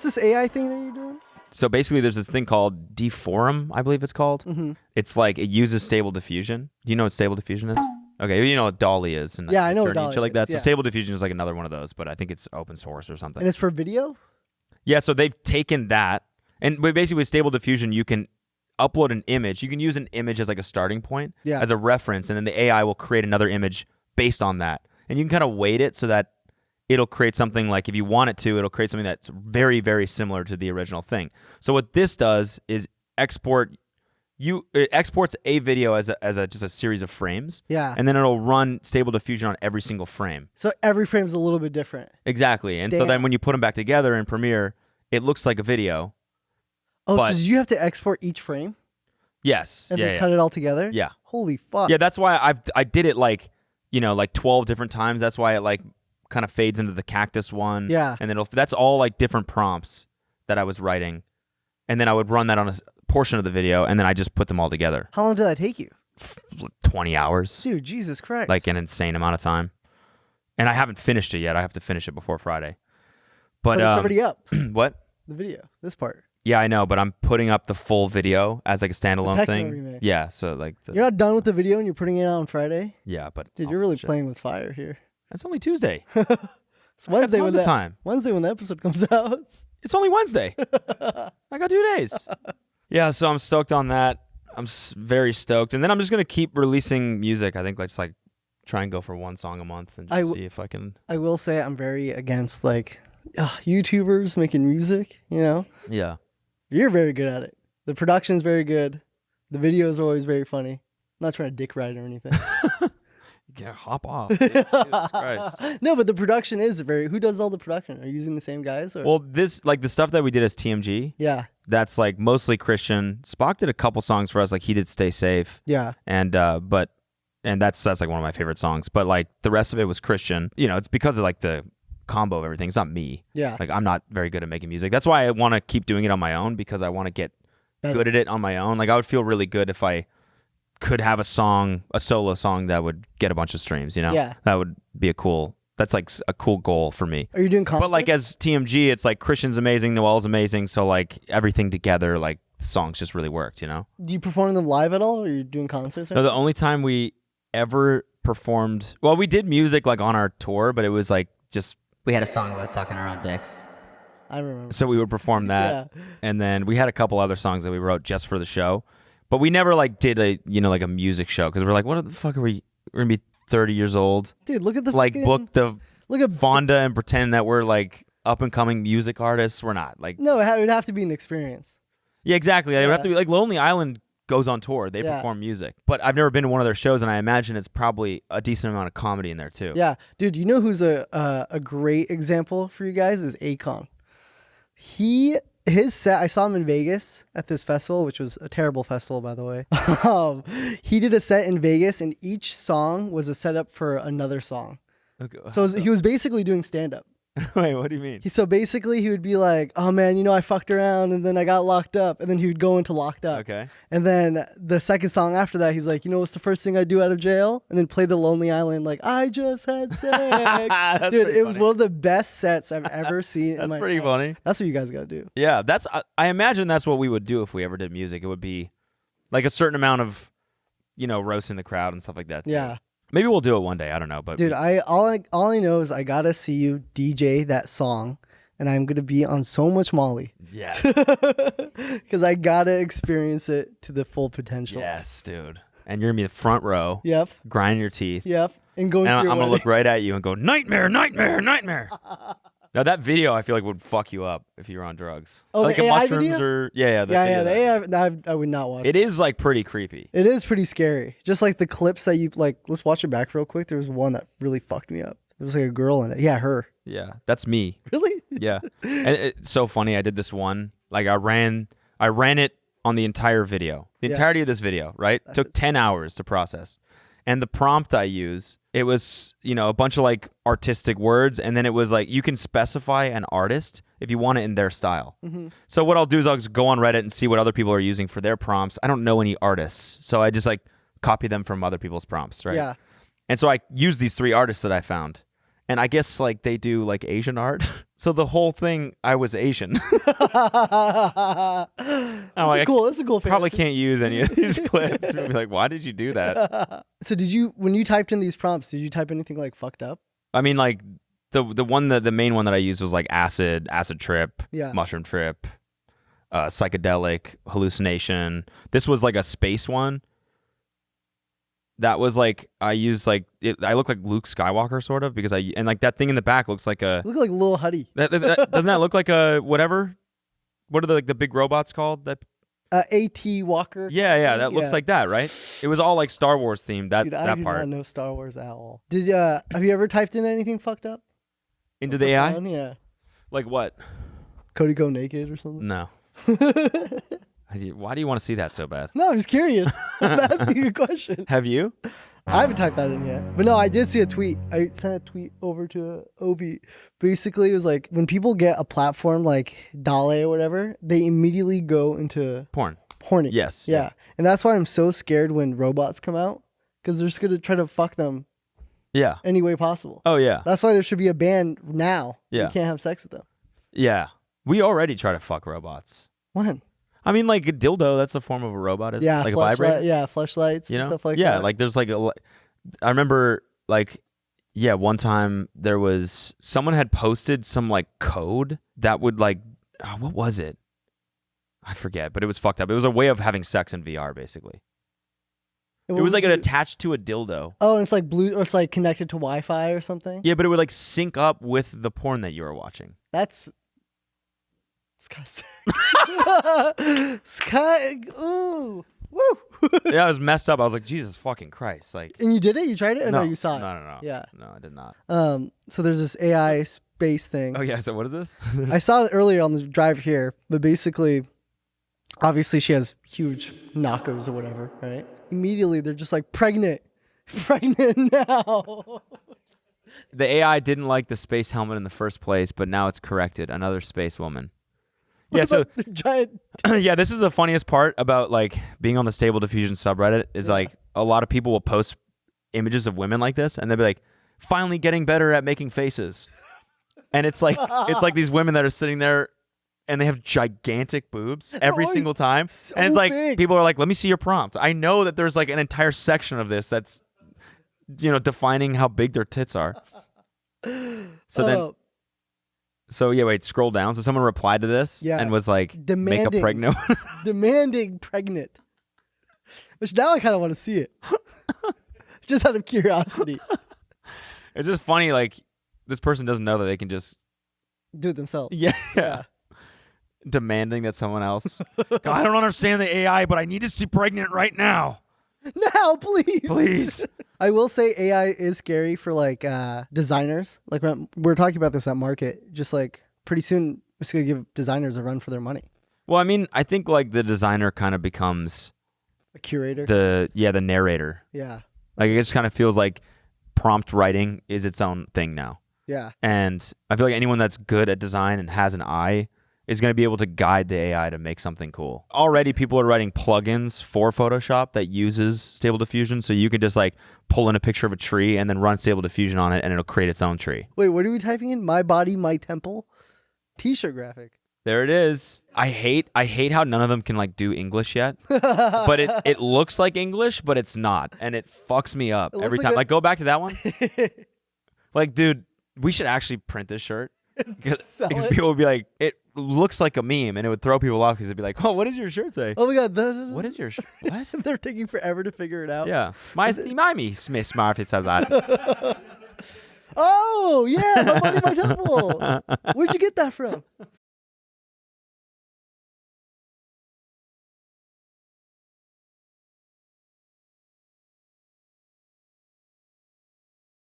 what's this AI thing that you're doing? So basically, there's this thing called Deforum, I believe it's called. Mm-hmm. It's like it uses Stable Diffusion. Do you know what Stable Diffusion is? Okay, you know what Dolly is. And Yeah, I know what Journey and Dolly shit like that. is, yeah. So Stable Diffusion is like another one of those, but I think it's open source or something. And it's for video? Yeah, so they've taken that, and basically with Stable Diffusion, you can upload an image. You can use an image as like a starting point, as a reference, and then the AI will create another image based on that. And you can kind of weight it so that it'll create something like, if you want it to, it'll create something that's very, very similar to the original thing. So what this does is it exports a video as just a series of frames. Yeah. And then it'll run Stable Diffusion on every single frame. So every frame's a little bit different. Exactly. And so then when you put them back together in Premiere, it looks like a video. Oh, so did you have to export each frame? Yes. And then cut it all together? Yeah. Holy fuck. Yeah, that's why I did it like 12 different times. That's why it like kind of fades into the cactus one. Yeah. And then that's all like different prompts that I was writing. And then I would run that on a portion of the video, and then I just put them all together. How long did that take you? 20 hours. Dude, Jesus Christ. Like an insane amount of time. And I haven't finished it yet. I have to finish it before Friday. But it's already up. What? The video. This part. Yeah, I know, but I'm putting up the full video as like a standalone thing. Remake. Yeah, so like... You're not done with the video and you're putting it out on Friday? Yeah, but... Dude, you're really playing with fire here. It's only Tuesday. It's Wednesday when Wednesday when the episode comes out. It's only Wednesday. I got 2 days. Yeah, so I'm stoked on that. I'm very stoked. And then I'm just going to keep releasing music. I think let's like try and go for one song a month and just see if I can... I will say I'm very against like YouTubers making music, you know? Yeah. You're very good at it. The production's very good. The videos are always very funny. I'm not trying to dick ride or anything. Yeah, hop off. Jesus Christ. No, but the production is very... Who does all the production? Are you using the same guys? Or? Well, this, like the stuff that we did as TMG, that's like mostly Christian. Spock did a couple songs for us, like he did Stay Safe. Yeah. And that's like one of my favorite songs. But like the rest of it was Christian. You know, it's because of like the combo of everything. It's not me. Yeah. Like I'm not very good at making music. That's why I want to keep doing it on my own, because I want to get good at it on my own. Like I would feel really good if I could have a solo song that would get a bunch of streams, you know? Yeah. That would be that's like a cool goal for me. Are you doing concerts? But like as TMG, it's like Christian's amazing, Noel's amazing, so like everything together, like the songs just really worked, you know? Do you perform them live at all, or are you doing concerts? No, the only time we ever performed, well, we did music like on our tour, but it was like just... We had a song about sucking our own dicks. I remember. So we would perform that, and then we had a couple other songs that we wrote just for the show. But we never like did like a music show, because we're like, what the fuck are we? We're gonna be 30 years old. Dude, look at the look at Fonda and pretend that we're like up and coming music artists. We're not. Like no, it would have to be an experience. Yeah, exactly. It would have to be like Lonely Island goes on tour. They perform music, but I've never been to one of their shows, and I imagine it's probably a decent amount of comedy in there too. Yeah, dude. You know who's a great example for you guys is Akon. His set, I saw him in Vegas at this festival, which was a terrible festival, by the way. He did a set in Vegas, and each song was a setup for another song. Okay. So he was basically doing stand-up. Wait, what do you mean? So basically, he would be like, oh man, you know, I fucked around and then I got locked up. And then he would go into locked up. Okay. And then the second song after that, he's like, you know what's the first thing I do out of jail? And then play the Lonely Island like, I just had sex. Dude, it was one of the best sets I've ever seen. That's pretty funny. That's what you guys got to do. Yeah, I imagine that's what we would do if we ever did music. It would be like a certain amount of, you know, roasting the crowd and stuff like that too. Yeah. Maybe we'll do it one day. I don't know, but dude, all I know is I gotta see you DJ that song, and I'm gonna be on so much Molly. Yeah, because I gotta experience it to the full potential. Yes, dude. And you're gonna be in the front row. Yep. Grinding your teeth. Yep. And going. And I'm gonna look right at you and go, nightmare, nightmare, nightmare. Now that video, I feel like would fuck you up if you were on drugs. Oh, like the AI mushrooms video? Or the AI. I would not watch. It is like pretty creepy. It is pretty scary. Just like the clips that you like. Let's watch it back real quick. There was one that really fucked me up. There was like a girl in it. Yeah, her. Yeah, that's me. Really? Yeah, and it's so funny. I did this one. Like I ran it on the entire video, the entirety of this video. Right, took 10 hours to process, and the prompt I use. It was, you know, a bunch of like artistic words, and then it was like you can specify an artist if you want it in their style. Mm-hmm. So what I'll do is I'll just go on Reddit and see what other people are using for their prompts. I don't know any artists, so I just like copy them from other people's prompts, right? Yeah. And so I use these 3 artists that I found, and I guess like they do like Asian art, So the whole thing, I was Asian. That's a cool fantasy. Probably can't use any of these clips. We'll be like, why did you do that? So when you typed in these prompts, did you type anything like fucked up? I mean, like the main one that I used was like acid trip, mushroom trip, psychedelic, hallucination. This was like a space one. That was like, I used like, I look like Luke Skywalker sort of because and like that thing in the back looks like a... Look like Lil Huddy. Doesn't that look like a whatever? What are the big robots called? That A.T. Walker. Yeah, that looks like that, right? It was all like Star Wars themed, that Dude, part. I do not know Star Wars at all. Have you ever typed in anything fucked up? Into the AI? Yeah. Like what? Cody go naked or something? No. Why do you want to see that so bad? No, I'm just curious. I'm asking you a question. Have you? I haven't typed that in yet. But no, I did see a tweet. I sent a tweet over to Obi. Basically, it was like when people get a platform like Dale or whatever, they immediately go into porn. Yes. Yeah. And that's why I'm so scared when robots come out because they're just going to try to fuck them any way possible. Oh, yeah. That's why there should be a ban now. Yeah. You can't have sex with them. Yeah. We already try to fuck robots. When? I mean, like a dildo, that's a form of a robot. Yeah, like a vibrator. Yeah, fleshlights and stuff like that. Yeah, like there's like I remember like, one time there was, someone had posted some like code that would like, what was it? I forget, but it was fucked up. It was a way of having sex in VR, basically. It was like attached to a dildo. Oh, and it's like or it's like connected to Wi-Fi or something? Yeah, but it would like sync up with the porn that you were watching. It's kind of sick. Ooh. Woo. Yeah, I was messed up. I was like, Jesus fucking Christ. Like, and you did it? You tried it? Or no, you saw it? No. Yeah. No, I did not. So there's this AI space thing. Oh, yeah. So what is this? I saw it earlier on the drive here, but basically, obviously she has huge knockers or whatever, right? Immediately, they're just like, pregnant now. The AI didn't like the space helmet in the first place, but now it's corrected. Another space woman. Yeah, so the giant. Yeah, this is the funniest part about like being on the Stable Diffusion subreddit is like a lot of people will post images of women like this, and they'll be like, "Finally getting better at making faces," and it's like these women that are sitting there, and they have gigantic boobs every single time, so and it's like big. people are like, "Let me see your prompt." I know that there's like an entire section of this that's defining how big their tits are. So then. So yeah, wait, scroll down. So someone replied to this and was like, make a pregnant. Demanding pregnant. Which now I kind of want to see it. Just out of curiosity. It's just funny, like, this person doesn't know that they can just... do it themselves. Yeah. Demanding that someone else... God, I don't understand the AI, but I need to see pregnant right now. Now, please. Please. I will say AI is scary for like designers. Like we're talking about this at Market. Just like pretty soon it's gonna give designers a run for their money. Well, I mean, I think like the designer kind of becomes a curator. The narrator. Yeah. Like it just kind of feels like prompt writing is its own thing now. Yeah. And I feel like anyone that's good at design and has an eye is going to be able to guide the AI to make something cool. Already people are writing plugins for Photoshop that uses Stable Diffusion, so you could just like pull in a picture of a tree and then run Stable Diffusion on it and it'll create its own tree. Wait, what are we typing in? My body, my temple? T-shirt graphic. There it is. I hate how none of them can like do English yet. But it looks like English, but it's not. And it fucks me up every time. Like go back to that one. Like, dude, we should actually print this shirt. Because people would be like, it looks like a meme, and it would throw people off because they'd be like, "Oh, what does your shirt say?" Oh my god, what is your shirt? What? They're taking forever to figure it out. Yeah, my smart it's of that. Oh yeah, my body, my temple. Where'd you get that from?